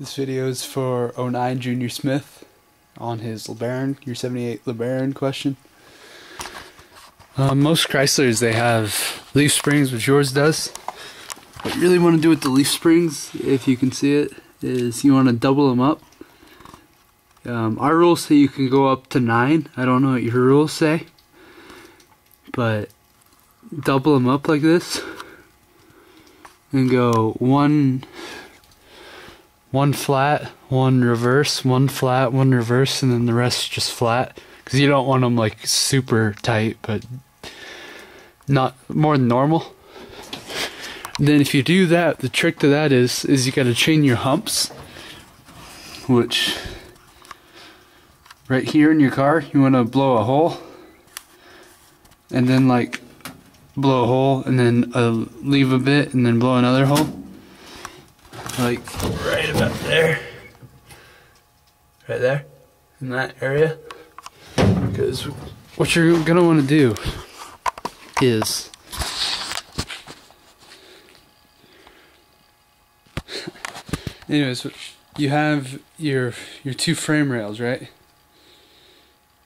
This video is for 09JrSmith on his Lebaron, your 78 Lebaron question. Most Chryslers, they have leaf springs, which yours does. What you really want to do with the leaf springs, if you can see it, is you want to double them up. Our rules say you can go up to 9. I don't know what your rules say, but double them up like this and go one flat, one reverse, one flat, one reverse, and then the rest just flat, because you don't want them like super tight, but not more than normal. And then if you do that, the trick to that is you got to chain your humps, which right here in your car you want to blow a hole, and then like blow a hole, and then leave a bit, and then blow another hole. Like right about there, right there, in that area. Because what you're gonna want to do is anyways, you have your two frame rails, right?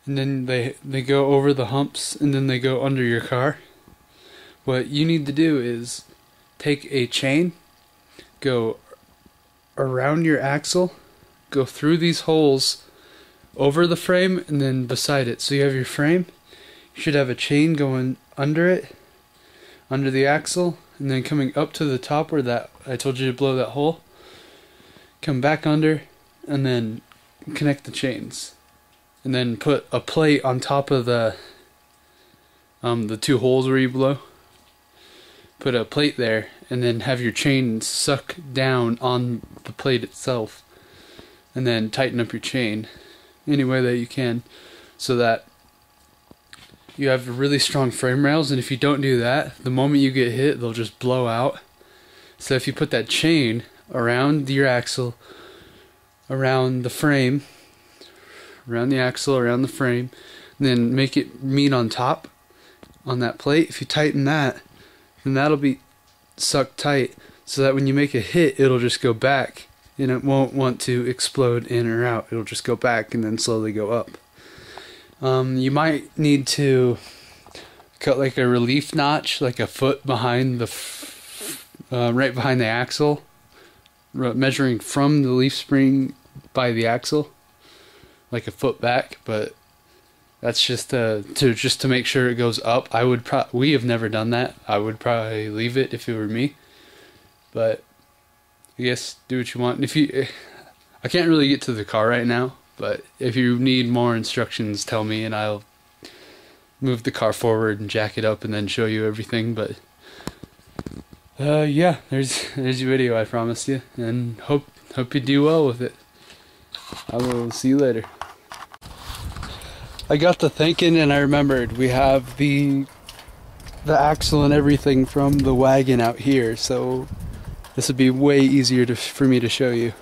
And then they go over the humps, and then they go under your car. What you need to do is take a chain, go around your axle, go through these holes over the frame, and then beside it. So you have your frame, you should have a chain going under it, under the axle, and then coming up to the top where that I told you to blow that hole. Come back under, and then connect the chains, and then put a plate on top of the two holes where you blow. Put a plate there, and then have your chain suck down on the plate itself, and then tighten up your chain any way that you can, so that you have really strong frame rails. And if you don't do that, the moment you get hit, they'll just blow out. So if you put that chain around your axle, around the frame, around the axle, around the frame, and then make it meet on top on that plate, if you tighten that, then that'll be sucked tight, so that when you make a hit, it'll just go back, and it won't want to explode in or out. It'll just go back and then slowly go up. You might need to cut like a relief notch, like a foot behind the right behind the axle, measuring from the leaf spring by the axle, like a foot back. But that's just to make sure it goes up. We have never done that. I would probably leave it if it were me, but I guess do what you want. And I can't really get to the car right now, but if you need more instructions, tell me, and I'll move the car forward and jack it up and then show you everything. But yeah, there's your video I promised you, and hope you do well with it. I will see you later. I got to thinking, and I remembered we have the axle and everything from the wagon out here, so this would be way easier for me to show you.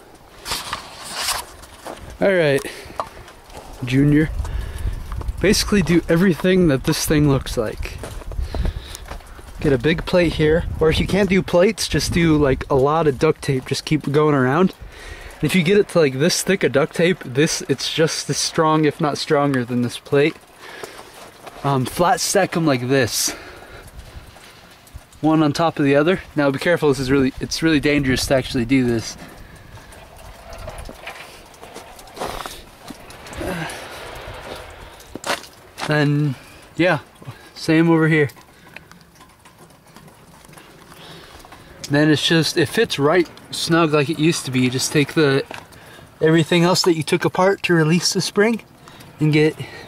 Alright, Junior. Basically do everything that this thing looks like. Get a big plate here, or if you can't do plates, just do like a lot of duct tape. Just keep going around. And if you get it to like this thick of duct tape, it's just as strong, if not stronger, than this plate. Flat stack them like this, one on top of the other. Now be careful, it's really dangerous to actually do this. And yeah, same over here. Then it fits right snug like it used to be. You just take everything else that you took apart to release the spring and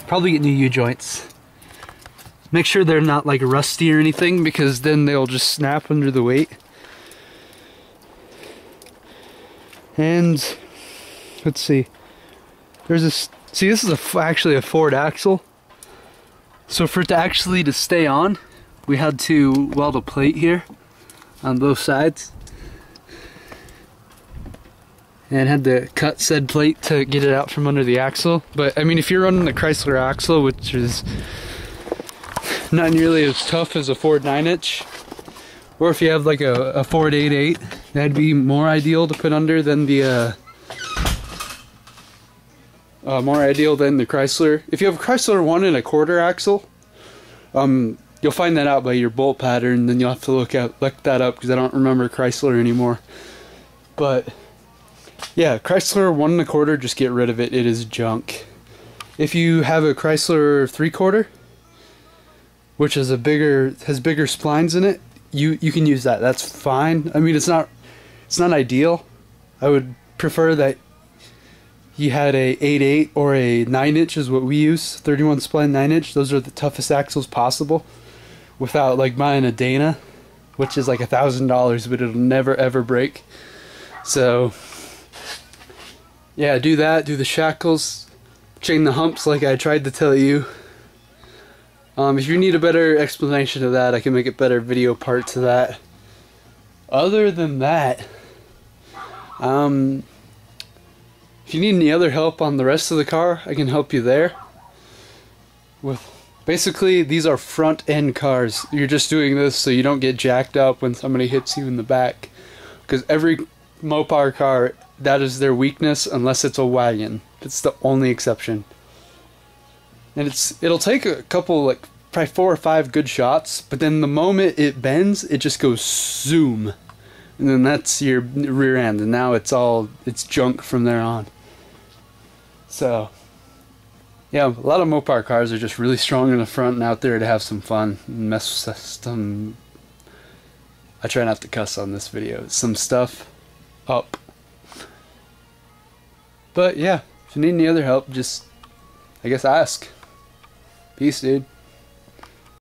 probably get new U-joints. Make sure they're not like rusty or anything, because then they'll just snap under the weight. And let's see. This is actually a Ford axle. So for it to stay on, we had to weld a plate here on both sides, and had to cut said plate to get it out from under the axle. But I mean, if you're running the Chrysler axle, which is not nearly as tough as a Ford 9-inch, or if you have like a Ford 8.8, that'd be more ideal to put under than the more ideal than the Chrysler. If you have a Chrysler 1 1/4 axle, you'll find that out by your bolt pattern. Then you'll have to look that up because I don't remember Chrysler anymore. But yeah, Chrysler 1 1/4, just get rid of it. It is junk. If you have a Chrysler 3/4, which is has bigger splines in it, you can use that. That's fine. I mean, it's not ideal. I would prefer that you had a 8/8 or a 9" is what we use. 31 spline 9". Those are the toughest axles possible. Without like buying a Dana, which is like $1,000, but it'll never ever break. So yeah, do that. Do the shackles. Chain the humps like I tried to tell you. If you need a better explanation of that, I can make a better video part to that. Other than that, if you need any other help on the rest of the car, I can help you there. Basically, these are front end cars. You're just doing this so you don't get jacked up when somebody hits you in the back. Because every Mopar car, that is their weakness, unless it's a wagon. It's the only exception. And it'll take a couple, like probably 4 or 5 good shots, but then the moment it bends, it just goes zoom. And then that's your rear end, and now it's junk from there on. So yeah, a lot of Mopar cars are just really strong in the front and out there to have some fun and mess with some, I try not to cuss on this video, some stuff up. But yeah, if you need any other help, just, I guess, ask. Peace, dude.